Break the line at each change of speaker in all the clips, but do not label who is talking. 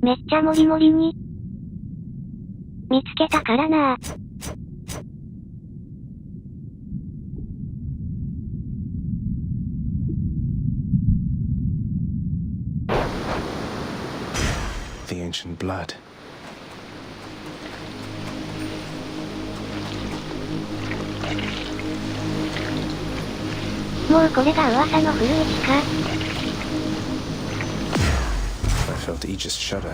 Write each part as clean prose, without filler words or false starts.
めっちゃモリモリに。見つけたからな。
The ancient blood.
もうこれが噂の古市か。
I felt Aegis shudder.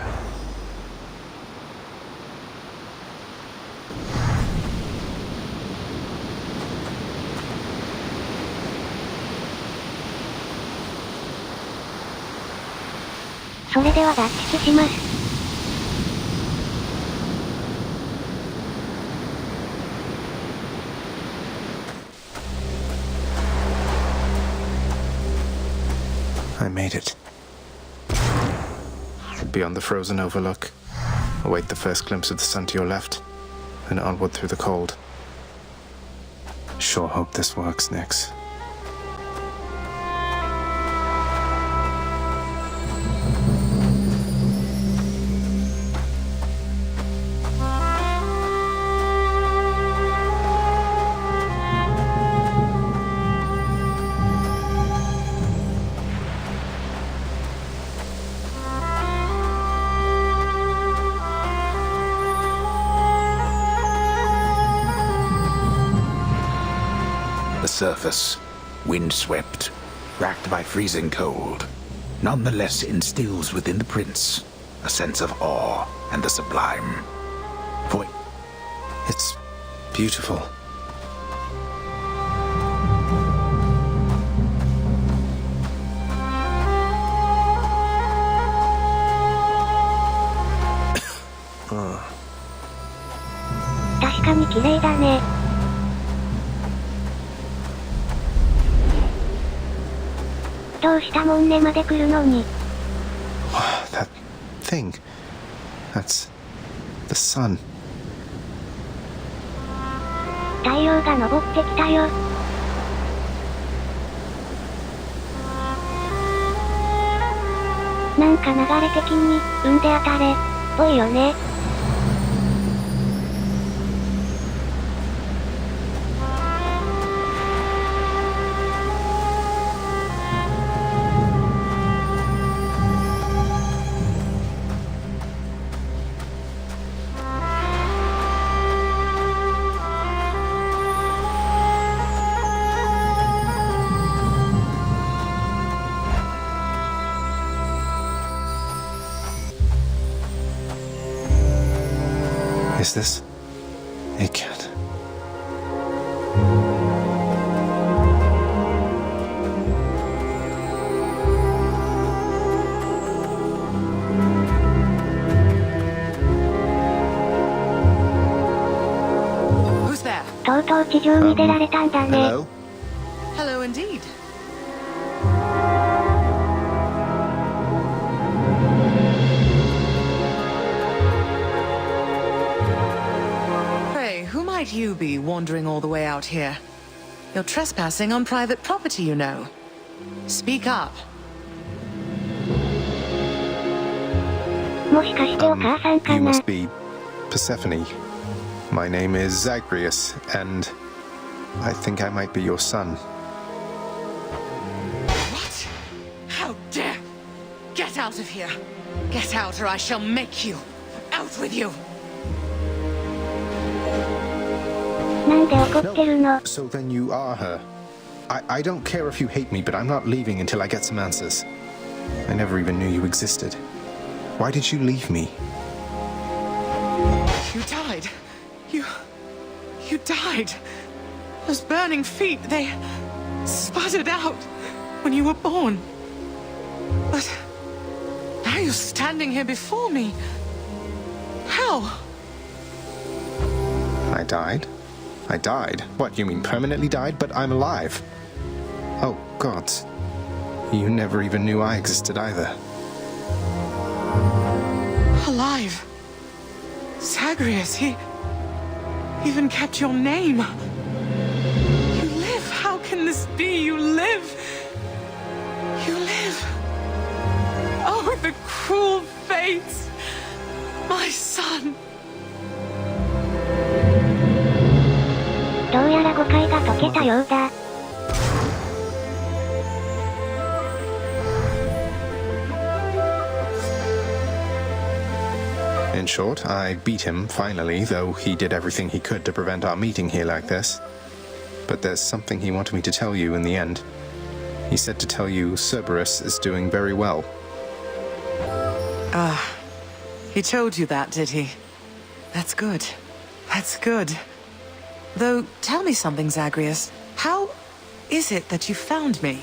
それでは脱出します。
I made it. Beyond the frozen overlook, await the first glimpse of the sun to your left, and onward through the cold. Sure hope this works, Nix.
Surface, windswept, racked by freezing cold, nonetheless instills within the prince a sense of awe and the sublime. For
It's beautiful. Oh.
確かに綺麗だね。どうしたもんねまで来るのに。
That thing. That's the sun.
太陽が昇ってきたよ。なんか流れ的に、運で当たれ、ぽいよね。
Is this? It can't.
Who's there?
とうとう地上に出られたんだね。
Hello?
Hello indeed. Who might you be wandering all the way out here? You're trespassing on private property, you know. Speak up.
もしかしてお母さんか
You
な。
must be Persephone. My name is Zagreus, and I think I might be your son.
What? How dare! Get out of here! Get out or I shall make you! Out with you!
なんで怒ってるの。
So then you are her. I don't care if you hate me, but I'm not leaving until I get some answers. I never even knew you existed. Why did you leave me?
You died. You died. Those burning feet, they sputtered out when you were born. But now you're standing here before me. How?
I died? I died? What, you mean permanently died? But I'm alive. Oh, gods. You never even knew I existed either.
Alive. Zagreus, he even kept your name. You live. How can this be? You live. You live. Oh, the cruel fates. My son.
どうやら誤解が解けたようだ。
In short, I beat him finally, though he did everything he could to prevent our meeting here like this. But there's something he wanted me to tell you in the end. He said to tell you Cerberus is doing very well.
He told you that, did he? That's good. That's good. Though, tell me something, Zagreus. How is it that you found me?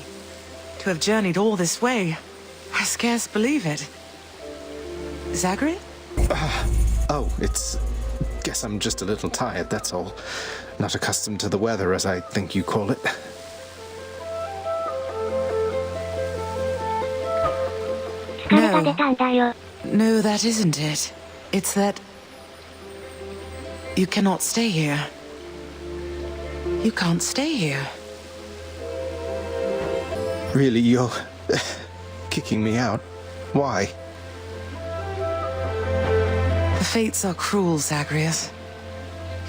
To have journeyed all this way, I scarce believe it. Zagreus?
Oh, guess I'm just a little tired, that's all. Not accustomed to the weather, as I think you call it.
疲れが出たんだよ。
No, that isn't it. It's that you cannot stay here. You can't stay here.
Really, you're kicking me out? Why?
The fates are cruel, Zagreus.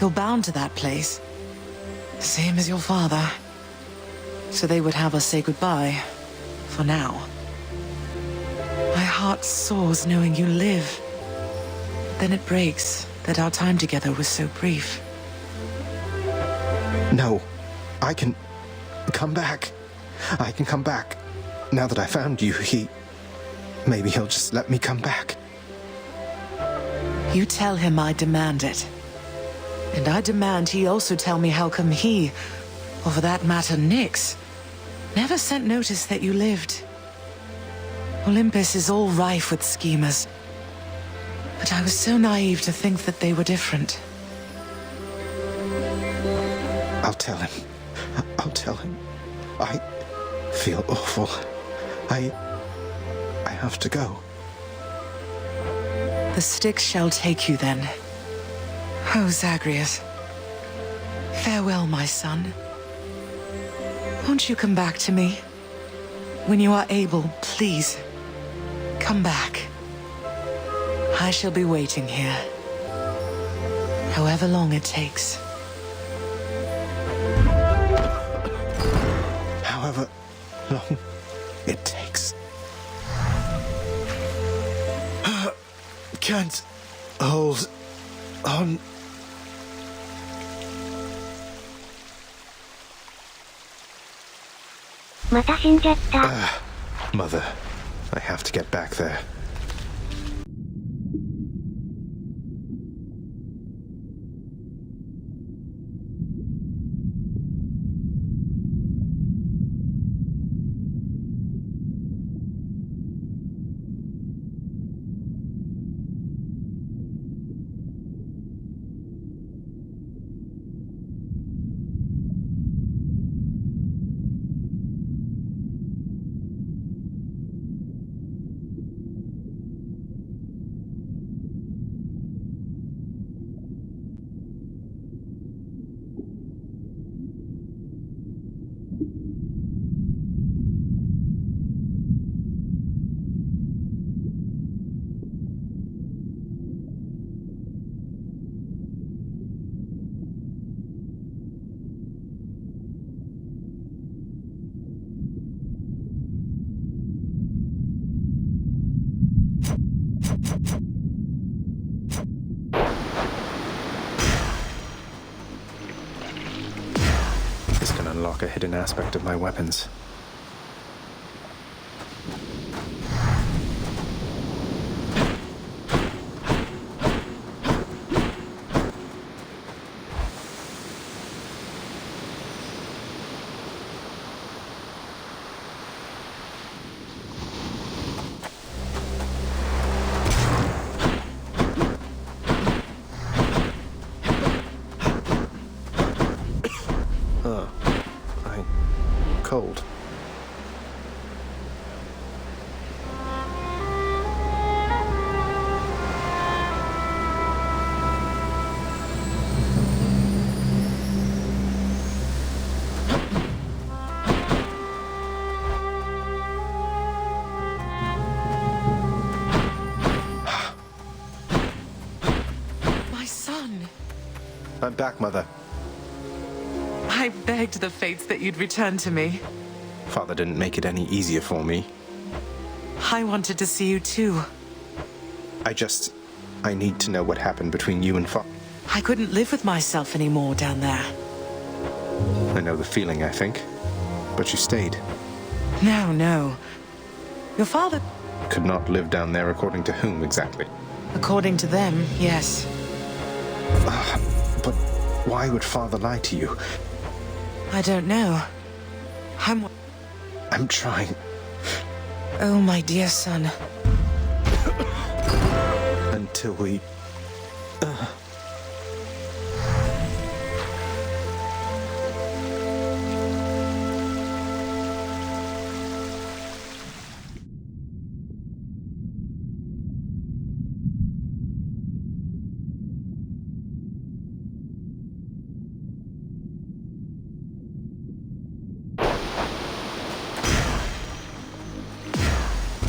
You're bound to that place. Same as your father. So they would have us say goodbye. For now. My heart soars knowing you live. Then it breaks that our time together was so brief.
No, I can come back. I can come back. Now that I found you, maybe he'll just let me come back.
You tell him I demand it. And I demand he also tell me how come he, or for that matter Nyx, never sent notice that you lived. Olympus is all rife with schemers. But I was so naive to think that they were different.
I'll tell him. I'll tell him. I feel awful. I have to go.
The Styx shall take you then. Oh, Zagreus. Farewell, my son. Won't you come back to me? When you are able, please, come back. I shall be waiting here. However long it takes.
However long it takes. Can't hold on. Mother, I have to get back there. This can unlock a hidden aspect of my weapons. Cold. I'm back, Mother.
I begged the fates that you'd return to me.
Father didn't make it any easier for me.
I wanted to see you too.
I need to know what happened between you and
I couldn't live with myself anymore down there.
I know the feeling, I think. But you stayed.
No. Your father...
Could not live down there according to whom exactly?
According to them, yes.
But why would Father lie to you?
I don't know.
I'm trying.
Oh, my dear son.
Until we...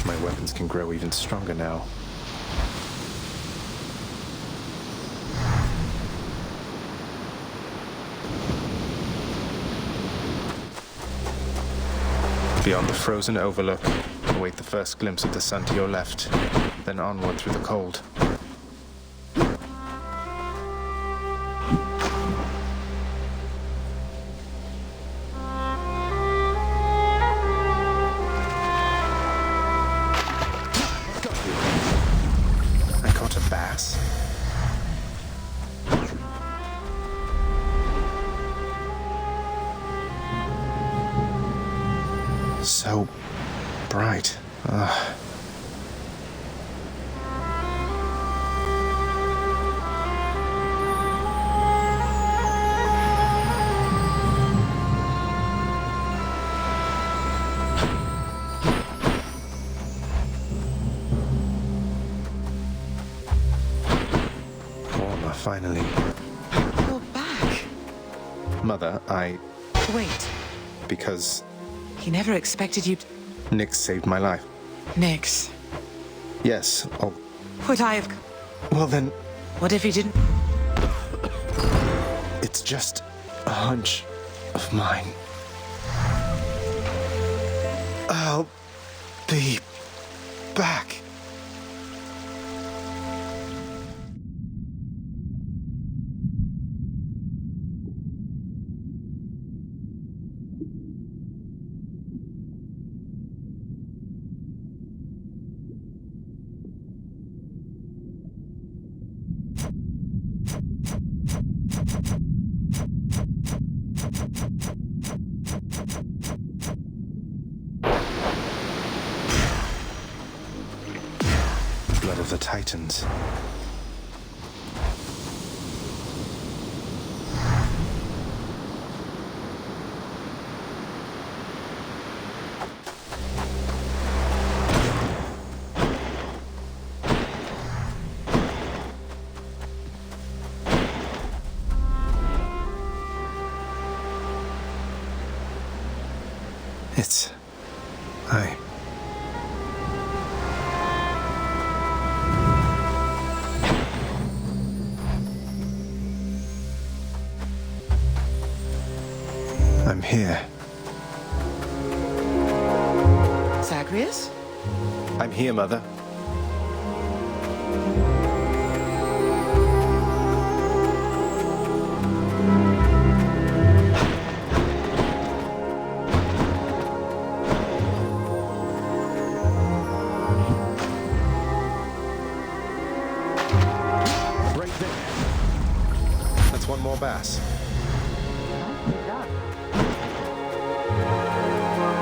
My weapons can grow even stronger now. Beyond the frozen overlook, await the first glimpse of the sun to your left, then onward through the cold. I caught a bass. So bright. Warmer, finally.
You're back.
Mother,
Wait.
Because
He never expected you to...
Nix saved my life.
Nix.
Yes, oh,
Would I have...
well then,
What if he didn't...
it's just a hunch of mine. I'll be back. Blood of the Titans. It's... I'm here.
Zagreus?
I'm here, Mother. Right there. That's one more bass.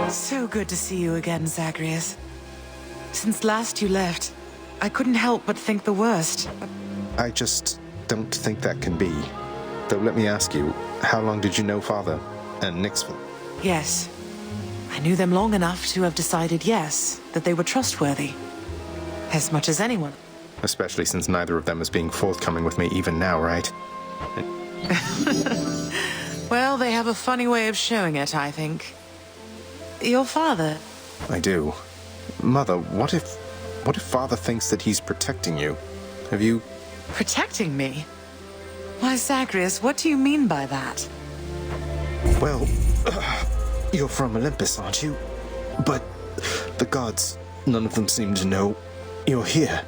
So good to see you again, Zagreus. Since last you left, I couldn't help but think the worst.
I just don't think that can be. Though let me ask you, how long did you know Father and Nix?
Yes. I knew them long enough to have decided, yes, that they were trustworthy. As much as anyone.
Especially since neither of them is being forthcoming with me even now, right?
Well, they have a funny way of showing it, I think. Your father...
I do. Mother, what if Father thinks that he's protecting you? Have you...
Protecting me? Why, Zagreus, what do you mean by that?
Well, you're from Olympus, aren't you? But the gods, none of them seem to know you're here.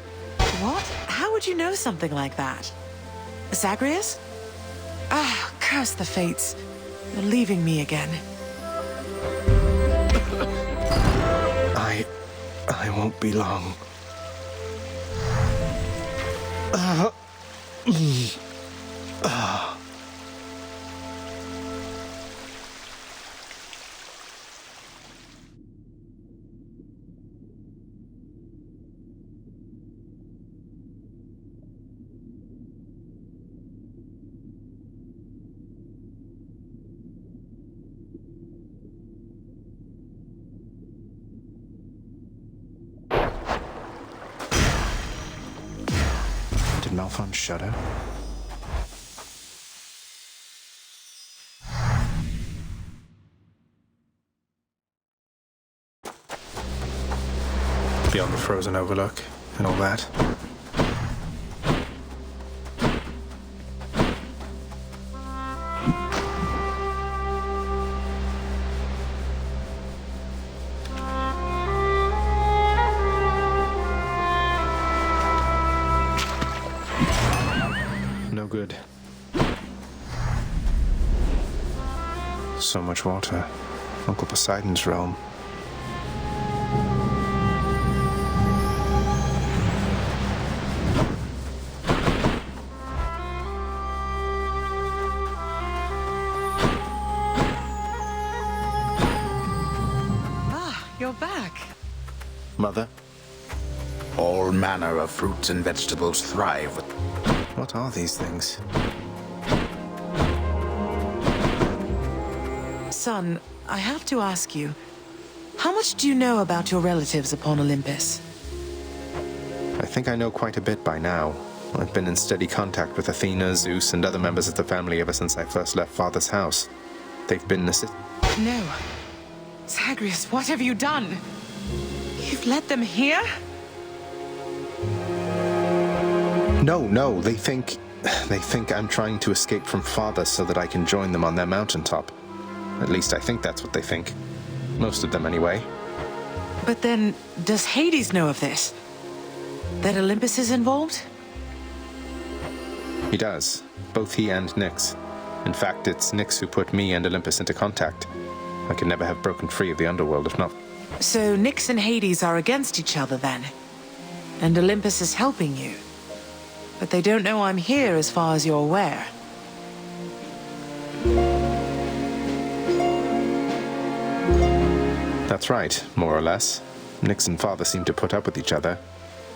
What? How would you know something like that? Zagreus? Ah, curse the fates. They're leaving me again.
I won't be long. Did Malphon shudder? Beyond the frozen overlook and all that. No good. So much water. Uncle Poseidon's realm.
Ah, you're back.
Mother,
All manner of fruits and vegetables thrive with
what are these things?
Son, I have to ask you, how much do you know about your relatives upon Olympus?
I think I know quite a bit by now. I've been in steady contact with Athena, Zeus, and other members of the family ever since I first left Father's house. They've been
No. Zagreus, what have you done? You've let them here?
No, they think I'm trying to escape from Father so that I can join them on their mountaintop. At least I think that's what they think. Most of them, anyway.
But then, does Hades know of this? That Olympus is involved?
He does. Both he and Nyx. In fact, it's Nyx who put me and Olympus into contact. I could never have broken free of the underworld if not.
So Nyx and Hades are against each other then? And Olympus is helping you? But they don't know I'm here as far as you're aware.
That's right, more or less. Nyx and Father seem to put up with each other.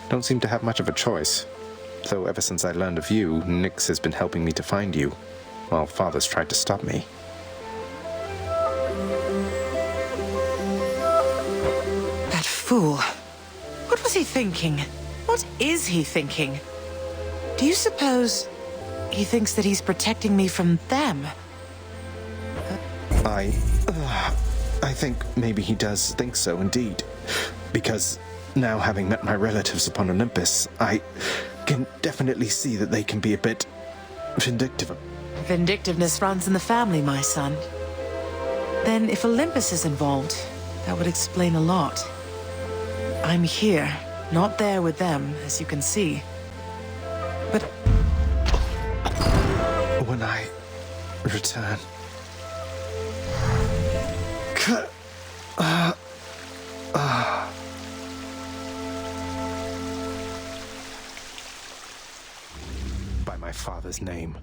Don't seem to have much of a choice. Though ever since I learned of you, Nyx has been helping me to find you, while Father's tried to stop me.
That fool. What was he thinking? What is he thinking? Do you suppose he thinks that he's protecting me from them?
I think maybe he does think so indeed. Because now having met my relatives upon Olympus, I can definitely see that they can be a bit vindictive.
Vindictiveness runs in the family, my son. Then if Olympus is involved, that would explain a lot. I'm here, not there with them, as you can see. But
When I return... by my father's name.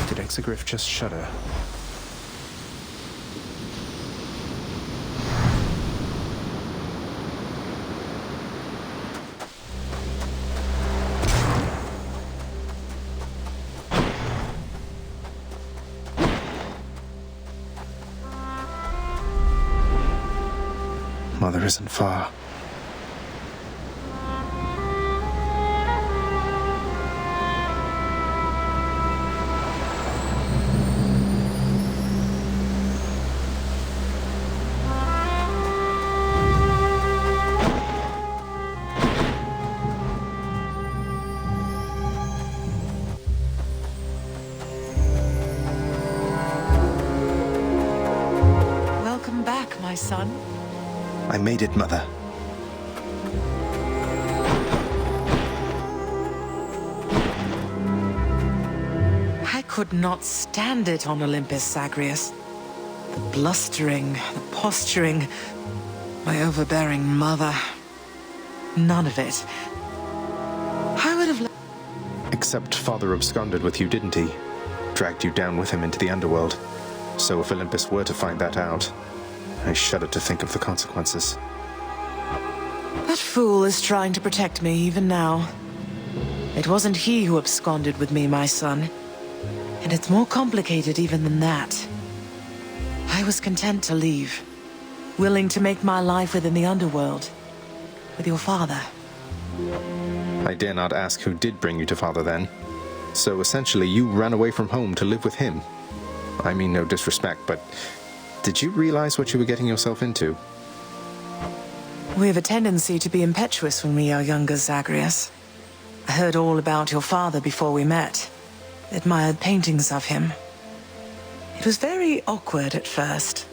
Did Exegriff just shudder? Mother isn't far.
Welcome back, my son.
I made it, Mother.
I could not stand it on Olympus, Zagreus. The blustering, the posturing, my overbearing mother. None of it. I would have...
Except Father absconded with you, didn't he? Dragged you down with him into the underworld. So if Olympus were to find that out, I shudder to think of the consequences.
That fool is trying to protect me even now. It wasn't he who absconded with me, my son. And it's more complicated even than that. I was content to leave, willing to make my life within the underworld, with your father.
I dare not ask who did bring you to Father then. So essentially you ran away from home to live with him. I mean no disrespect, but did you realize what you were getting yourself into?
We have a tendency to be impetuous when we are younger, Zagreus. I heard all about your father before we met. Admired paintings of him. It was very awkward at first,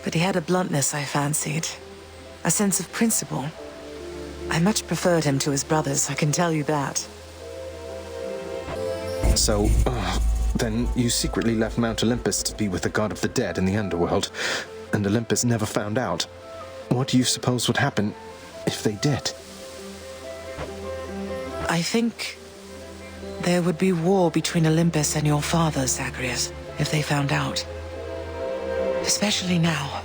but he had a bluntness I fancied. A sense of principle. I much preferred him to his brothers, I can tell you that.
So, then you secretly left Mount Olympus to be with the god of the dead in the underworld, and Olympus never found out. What do you suppose would happen if they did?
I think there would be war between Olympus and your father, Zagreus, if they found out. Especially now,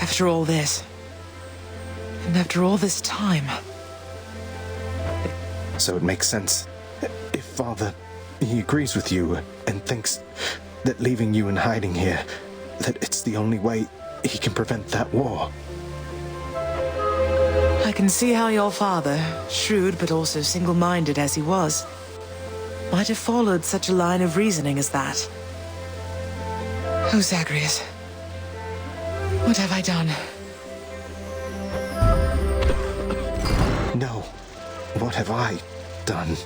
after all this. And after all this time.
So it makes sense. If Father, he agrees with you and thinks that leaving you in hiding here, that it's the only way he can prevent that war.
I can see how your father, shrewd but also single-minded as he was, might have followed such a line of reasoning as that. Oh, Zagreus. What have I done?
No. What have I done?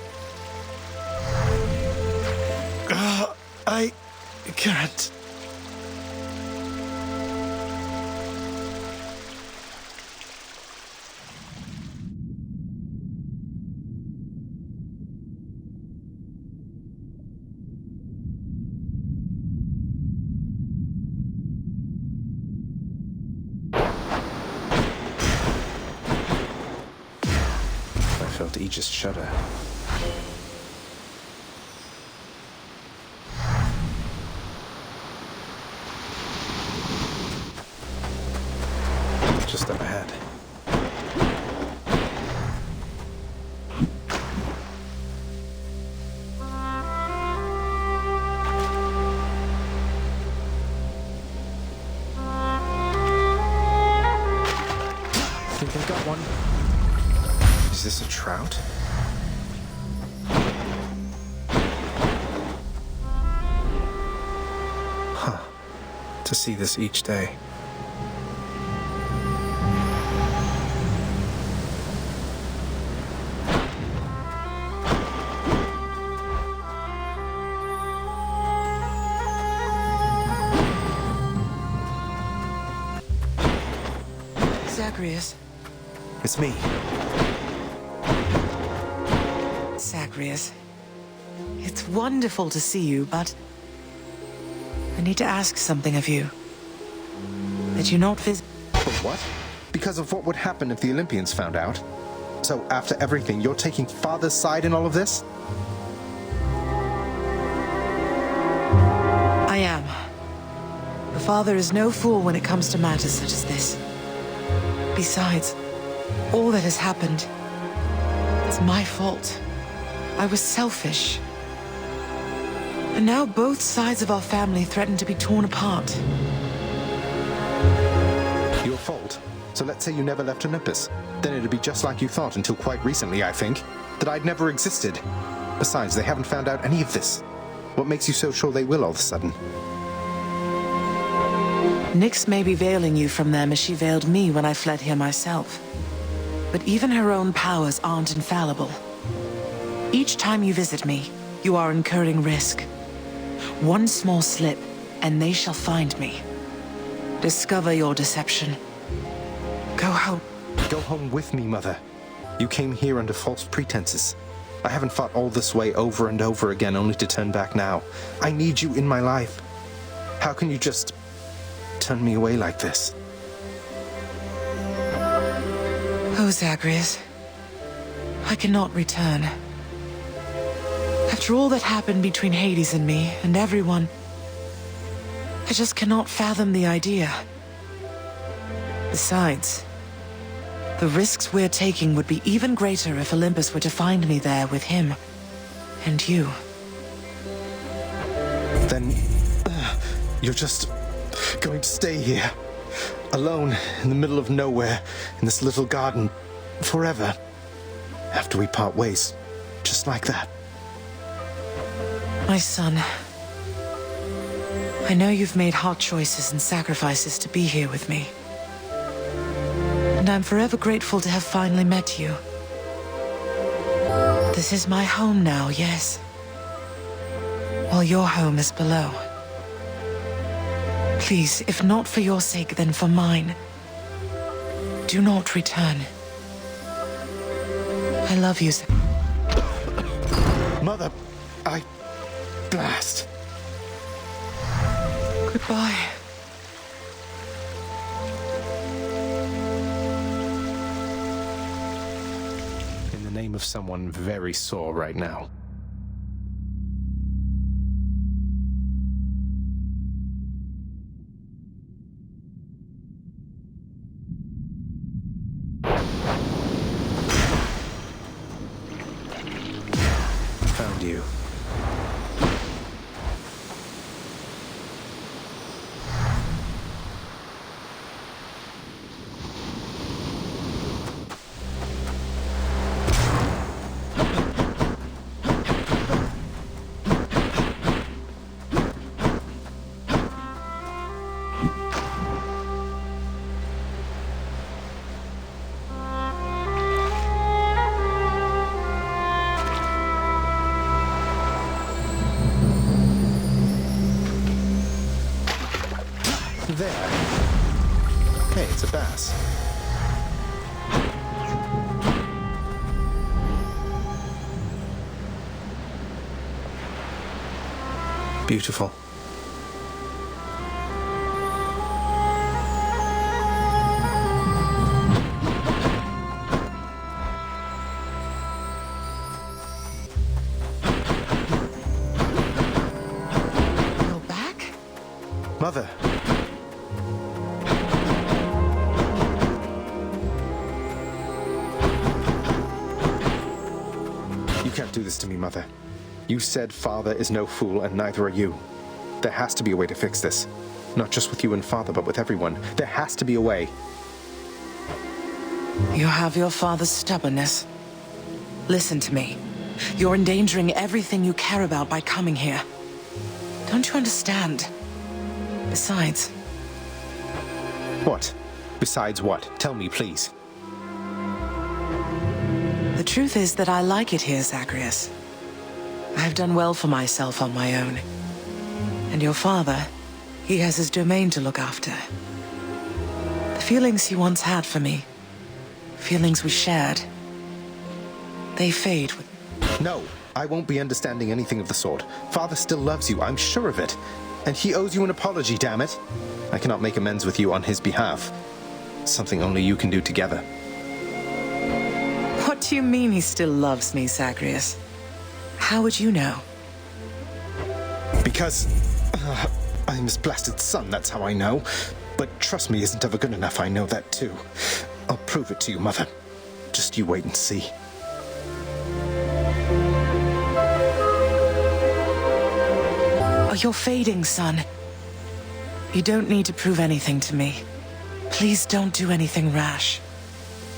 I can't. I felt Aegis shudder. Just up ahead. Think I got one. Is this a trout? Huh. To see this each day.
Zagreus.
It's me.
Zagreus. It's wonderful to see you, but I need to ask something of you. That you not visit.
But what? Because of what would happen if the Olympians found out? So after everything, you're taking Father's side in all of this?
I am. The father is no fool when it comes to matters such as this. Besides, all that has happened, it's my fault. I was selfish. And now both sides of our family threaten to be torn apart.
Your fault? So let's say you never left Olympus. Then it'd be just like you thought until quite recently, I think. That I'd never existed. Besides, they haven't found out any of this. What makes you so sure they will all of a sudden?
Nyx may be veiling you from them as she veiled me when I fled here myself. But even her own powers aren't infallible. Each time you visit me, you are incurring risk. One small slip, and they shall find me. Discover your deception. Go home.
Go home with me, Mother. You came here under false pretenses. I haven't fought all this way over and over again only to turn back now. I need you in my life. How can you just turn me away like this?
Oh, Zagreus. I cannot return. After all that happened between Hades and me, and everyone, I just cannot fathom the idea. Besides, the risks we're taking would be even greater if Olympus were to find me there with him and you.
Then you're just going to stay here, alone in the middle of nowhere, in this little garden, forever, after we part ways, just like that.
My son, I know you've made hard choices and sacrifices to be here with me. And I'm forever grateful to have finally met you. This is my home now, yes. While your home is below. Please, if not for your sake, then for mine, do not return. I love you.
Mother, Blast.
Goodbye.
In the name of someone very sore right now. Found you. There. Hey, it's a bass. Beautiful.
You're back?
Mother. You can't do this to me, Mother. You said Father is no fool, and neither are you. There has to be a way to fix this. Not just with you and Father, but with everyone. There has to be a way.
You have your father's stubbornness. Listen to me. You're endangering everything you care about by coming here. Don't you understand? Besides...
What? Besides what? Tell me, please.
The truth is that I like it here, Zagreus. I've done well for myself on my own. And your father, he has his domain to look after. The feelings he once had for me, feelings we shared, they fade with...
No, I won't be understanding anything of the sort. Father still loves you, I'm sure of it. And he owes you an apology, damn it. I cannot make amends with you on his behalf. Something only you can do together.
What do you mean he still loves me, Zagreus? How would you know?
Because... I'm his blasted son, that's how I know. But trust me isn't ever good enough, I know that too. I'll prove it to you, Mother. Just you wait and see.
Oh, you're fading, son. You don't need to prove anything to me. Please don't do anything rash.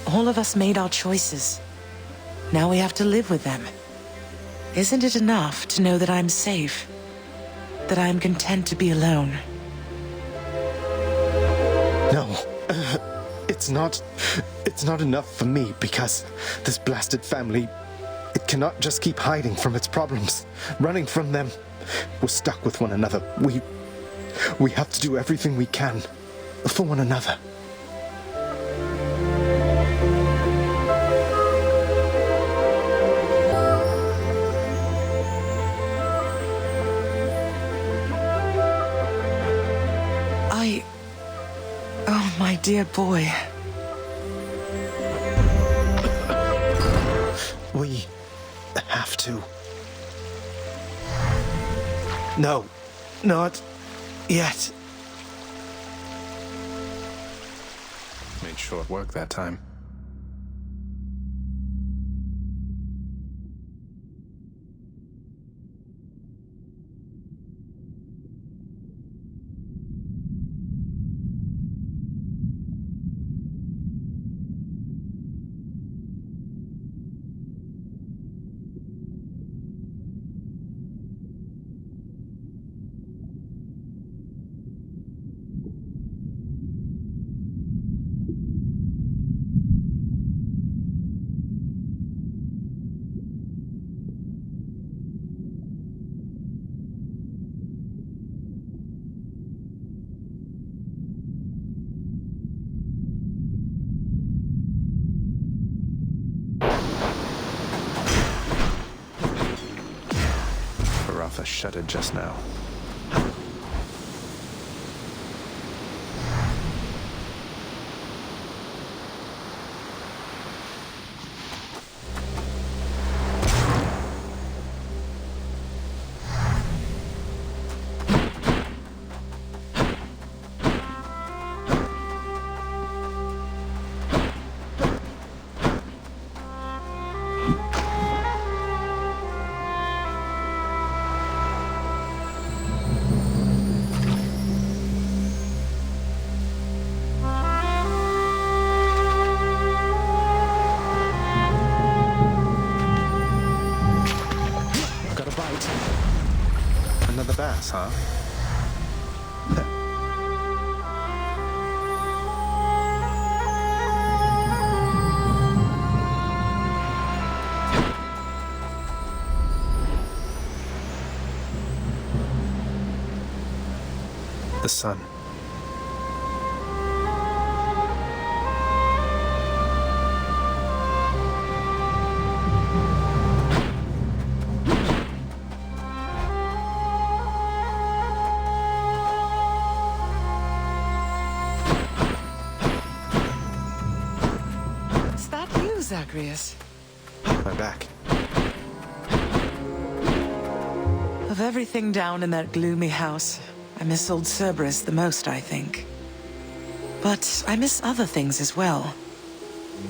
All of us made our choices. Now we have to live with them. Isn't it enough to know that I'm safe? That I'm content to be alone?
No. It's not enough for me because this blasted family, it cannot just keep hiding from its problems, running from them. We're stuck with one another. We have to do everything we can for one another.
Oh, my dear boy.
We have to. No, not yet. Made short work that time. Rafa shuddered just now. Another bass, huh? The sun.
Zagreus.
I'm back.
Of everything down in that gloomy house, I miss old Cerberus the most, I think. But I miss other things as well.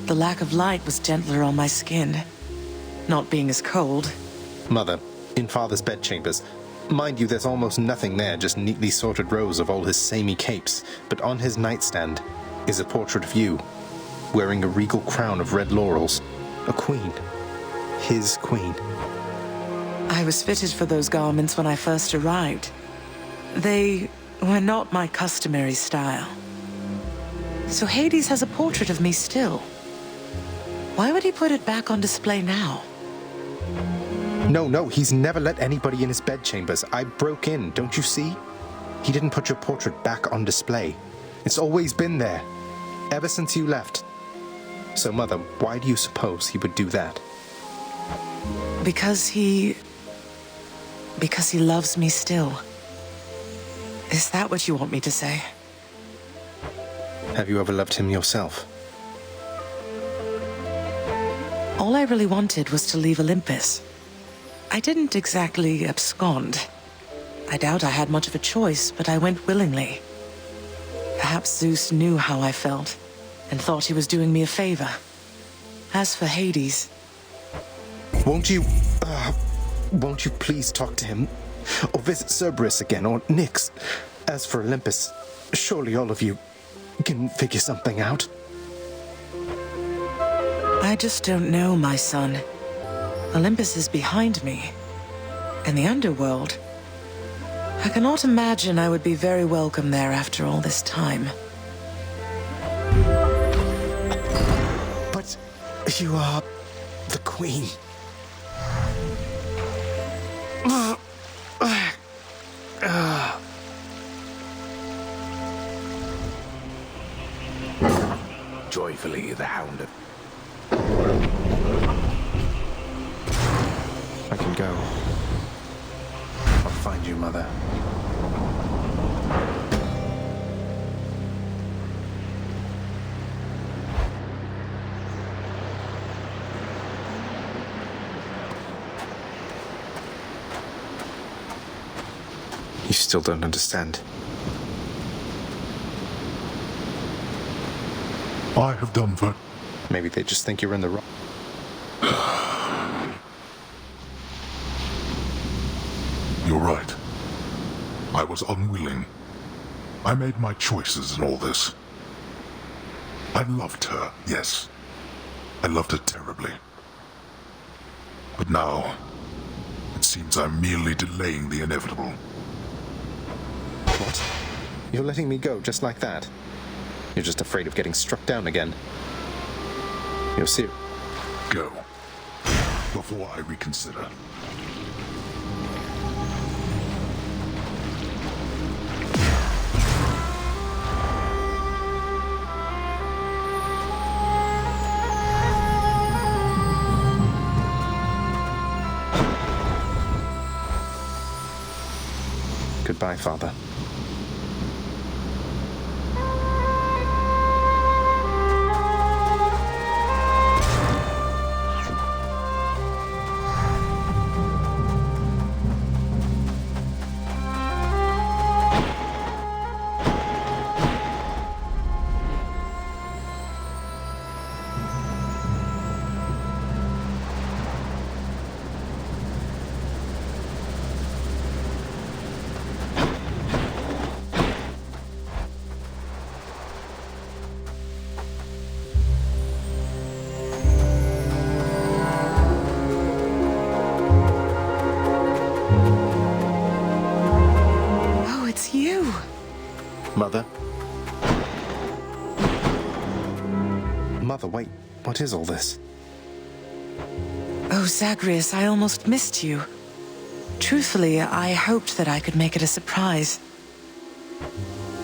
The lack of light was gentler on my skin. Not being as cold.
Mother, in Father's bedchambers. Mind you, there's almost nothing there, just neatly sorted rows of all his samey capes. But on his nightstand is a portrait of you, wearing a regal crown of red laurels. A queen. His queen.
I was fitted for those garments when I first arrived. They were not my customary style. So Hades has a portrait of me still. Why would he put it back on display now?
No, he's never let anybody in his bedchambers. I broke in, don't you see? He didn't put your portrait back on display. It's always been there. Ever since you left. So, Mother, why do you suppose he would do that?
Because he loves me still. Is that what you want me to say?
Have you ever loved him yourself?
All I really wanted was to leave Olympus. I didn't exactly abscond. I doubt I had much of a choice, but I went willingly. Perhaps Zeus knew how I felt, and thought he was doing me a favor. As for Hades...
Won't you please talk to him? Or visit Cerberus again, or Nyx? As for Olympus, surely all of you You can figure something out.
I just don't know, my son. Olympus is behind me. And the underworld. I cannot imagine I would be very welcome there after all this time.
But you are the queen.
Joyfully, the hound of...
I can go. I'll find you, Mother. You still don't understand.
I have done for...
Maybe they just think you're in the wrong.
You're right. I was unwilling. I made my choices in all this. I loved her, yes. I loved her terribly. But now, it seems I'm merely delaying the inevitable.
What? You're letting me go just like that? You're just afraid of getting struck down again. You're serious.
Go. Before I reconsider.
Goodbye, Father. Mother? Mother, wait. What is all this?
Oh, Zagreus, I almost missed you. Truthfully, I hoped that I could make it a surprise.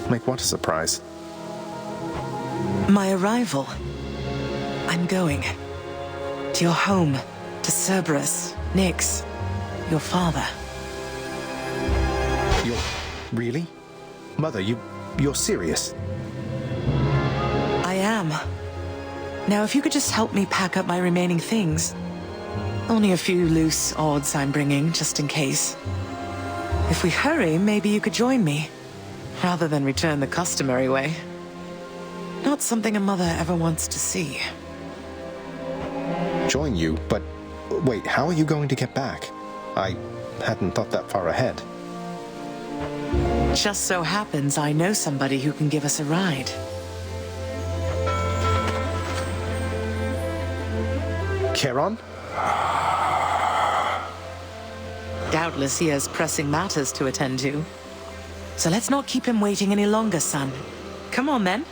Make what a surprise?
My arrival. I'm going. To your home. To Cerberus, Nyx, your father.
You're... really? Mother, you're serious?
I am. Now, if you could just help me pack up my remaining things. Only a few loose odds I'm bringing, just in case. If we hurry, maybe you could join me. Rather than return the customary way. Not something a mother ever wants to see.
Join you? But... wait, how are you going to get back? I hadn't thought that far ahead.
Just so happens I know somebody who can give us a ride.
Charon?
Doubtless he has pressing matters to attend to. So let's not keep him waiting any longer, son. Come on, then.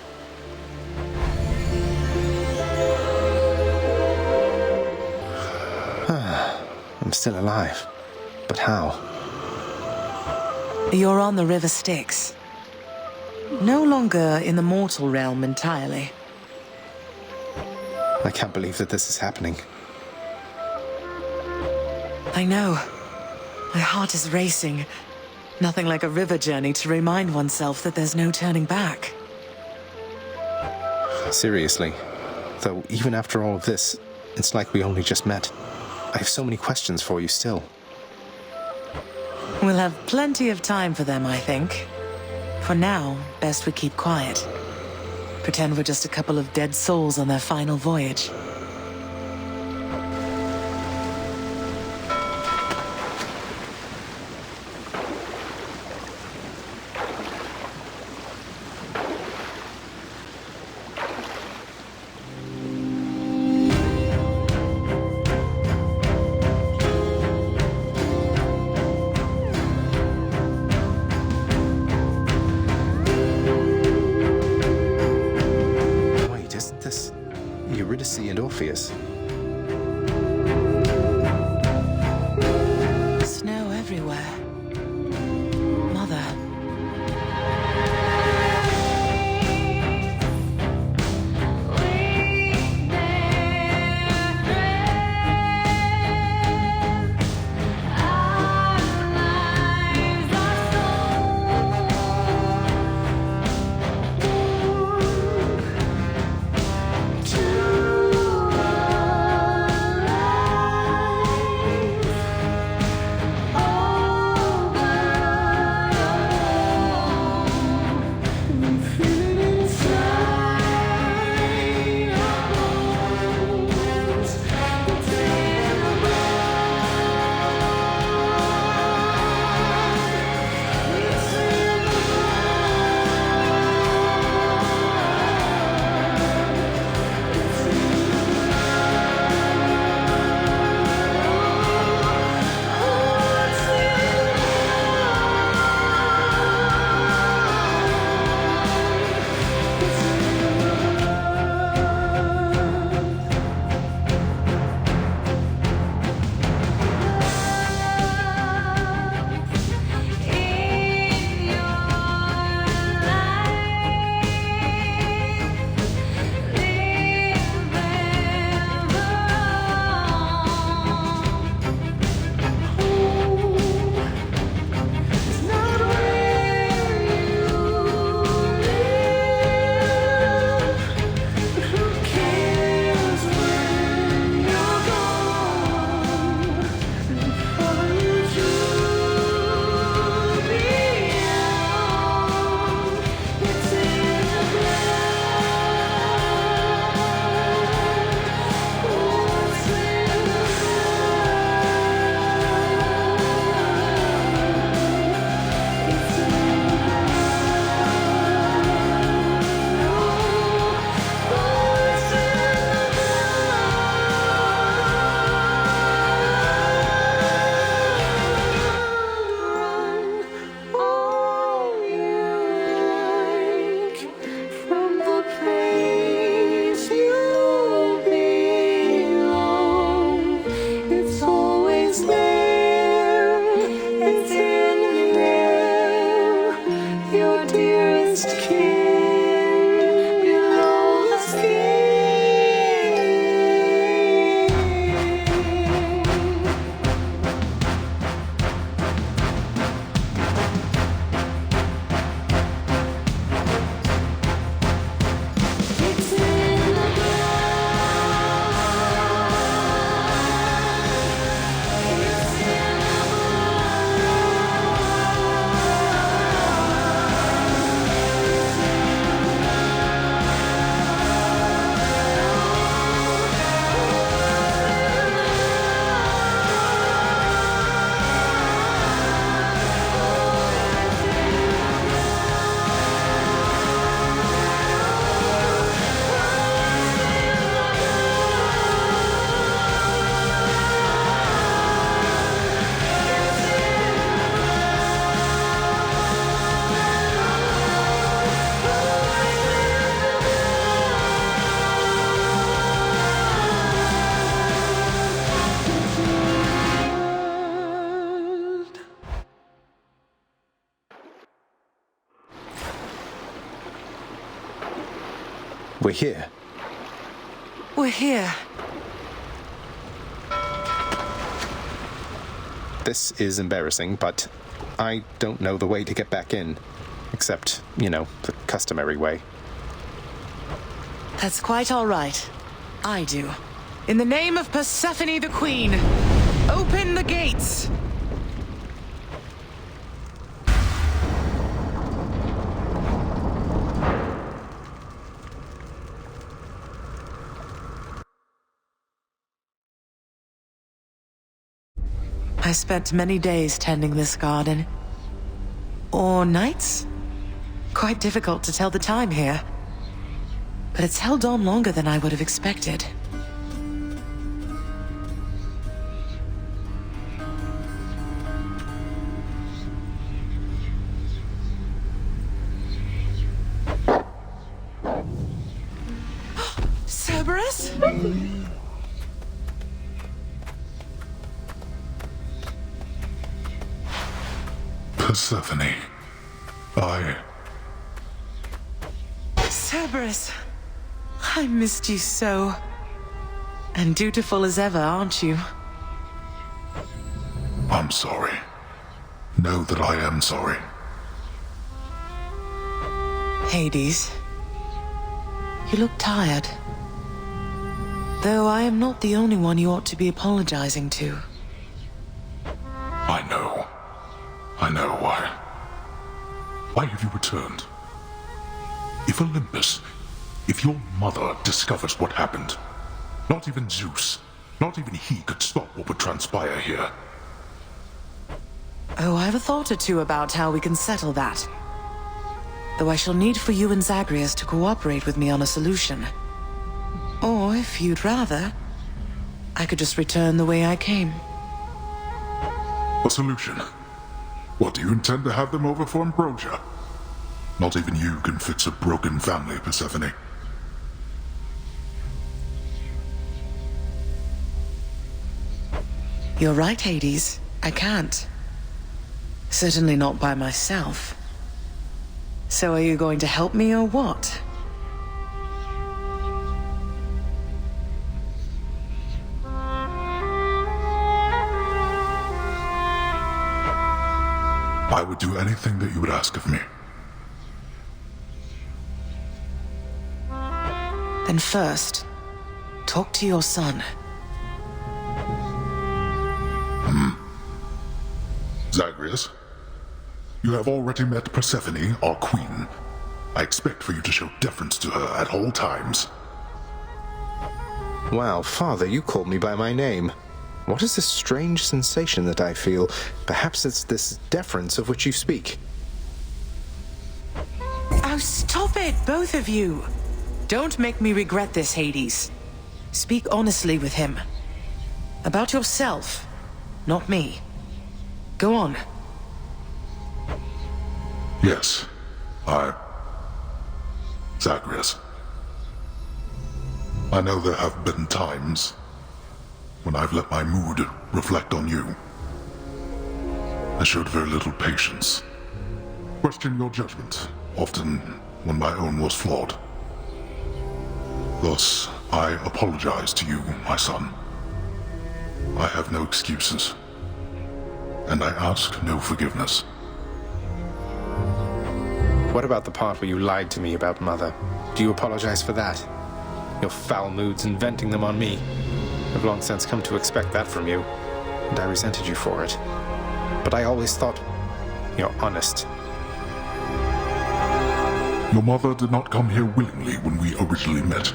I'm still alive. But how?
You're on the River Styx. No longer in the mortal realm entirely.
I can't believe that this is happening.
I know. My heart is racing. Nothing like a river journey to remind oneself that there's no turning back.
Seriously. Though, even after all of this, it's like we only just met. I have so many questions for you still.
We'll have plenty of time for them, I think. For now, best we keep quiet. Pretend we're just a couple of dead souls on their final voyage.
and Orpheus.
Snow everywhere. Mother.
We're here.
We're here.
This is embarrassing, but I don't know the way to get back in. Except, the customary way.
That's quite all right. I do. In the name of Persephone the Queen, open the gates! I spent many days tending this garden. Or nights? Quite difficult to tell the time here. But it's held on longer than I would have expected. Cerberus? Cerberus!
Persephone.
Cerberus, I missed you so. And dutiful as ever, aren't you?
I'm sorry. Know that I am sorry.
Hades, you look tired. Though I am not the only one you ought to be apologizing to.
I know. Why have you returned? If Olympus, if your mother discovers what happened, not even Zeus, not even he could stop what would transpire here.
Oh, I have a thought or two about how we can settle that. Though I shall need for you and Zagreus to cooperate with me on a solution. Or, if you'd rather, I could just return the way I came.
A solution? What, do you intend to have them over for ambrosia? Not even you can fix a broken family, Persephone.
You're right, Hades. I can't. Certainly not by myself. So are you going to help me or what?
I would do anything that you would ask of me.
Then first, talk to your son.
Zagreus, you have already met Persephone, our queen. I expect for you to show deference to her at all times.
Wow, Father, you called me by my name. What is this strange sensation that I feel? Perhaps it's this deference of which you speak.
Oh, stop it, both of you! Don't make me regret this, Hades. Speak honestly with him. About yourself, not me. Go on.
Yes, Zagreus. I know there have been times when I've let my mood reflect on you. I showed very little patience. Questioned your judgment, often when my own was flawed. Thus, I apologize to you, my son. I have no excuses, and I ask no forgiveness.
What about the part where you lied to me about Mother? Do you apologize for that? Your foul moods and venting them on me. I've long since come to expect that from you, and I resented you for it. But I always thought you're honest.
Your mother did not come here willingly when we originally met.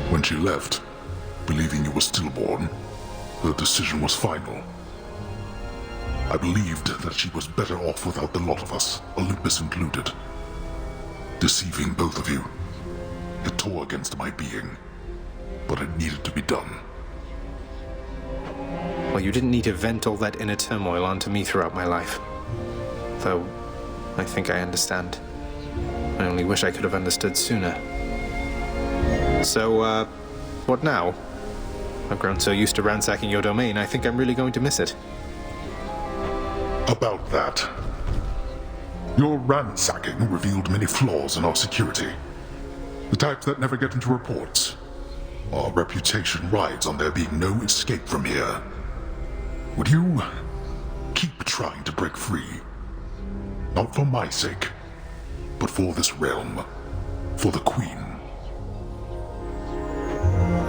When she left, believing you were stillborn, her decision was final. I believed that she was better off without the lot of us, Olympus included. Deceiving both of you. It tore against my being, but it needed to be done.
Well, you didn't need to vent all that inner turmoil onto me throughout my life. Though, I think I understand. I only wish I could have understood sooner. So, what now? I've grown so used to ransacking your domain, I think I'm really going to miss it.
About that. Your ransacking revealed many flaws in our security. The types that never get into reports. Our reputation rides on there being no escape from here. Would you keep trying to break free? Not for my sake, but for this realm. For the Queen.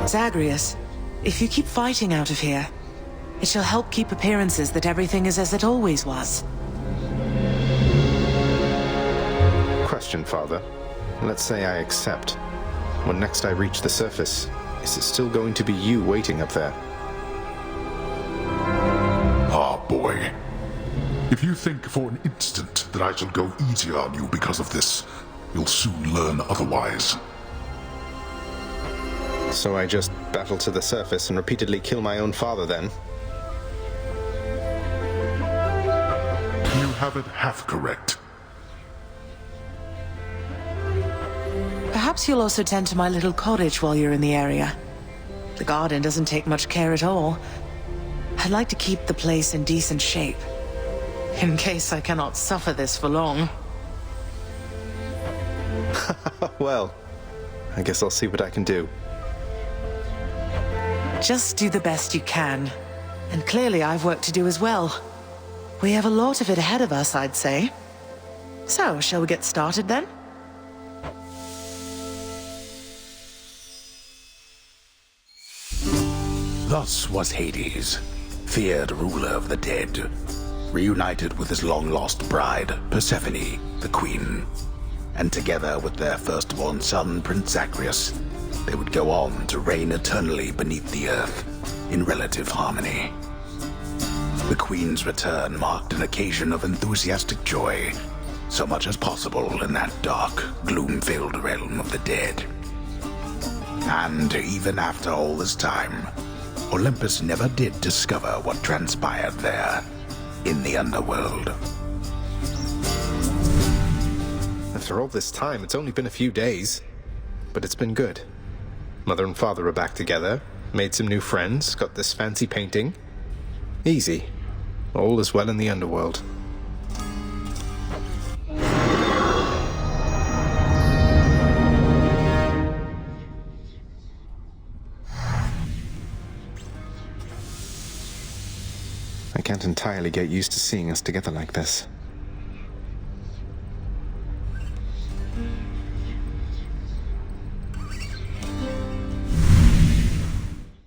Zagreus, if you keep fighting out of here, it shall help keep appearances that everything is as it always was.
Question, Father. Let's say I accept. When next I reach the surface, is it still going to be you waiting up there?
Ah, boy. If you think for an instant that I shall go easier on you because of this, you'll soon learn otherwise.
So I just battle to the surface and repeatedly kill my own father then?
You have it half correct.
Perhaps you'll also tend to my little cottage while you're in the area. The garden doesn't take much care at all. I'd like to keep the place in decent shape, in case I cannot suffer this for long.
Well, I guess I'll see what I can do.
Just do the best you can. And clearly I've work to do as well. We have a lot of it ahead of us, I'd say. So, shall we get started then?
Thus was Hades, feared ruler of the dead, reunited with his long-lost bride, Persephone, the queen. And together with their firstborn son, Prince Zagreus, they would go on to reign eternally beneath the earth, in relative harmony. The queen's return marked an occasion of enthusiastic joy, so much as possible in that dark, gloom-filled realm of the dead. And even after all this time, Olympus never did discover what transpired there, in the underworld.
After all this time, it's only been a few days. But it's been good. Mother and father are back together, made some new friends, got this fancy painting. Easy. All is well in the underworld. I can't entirely get used to seeing us together like this.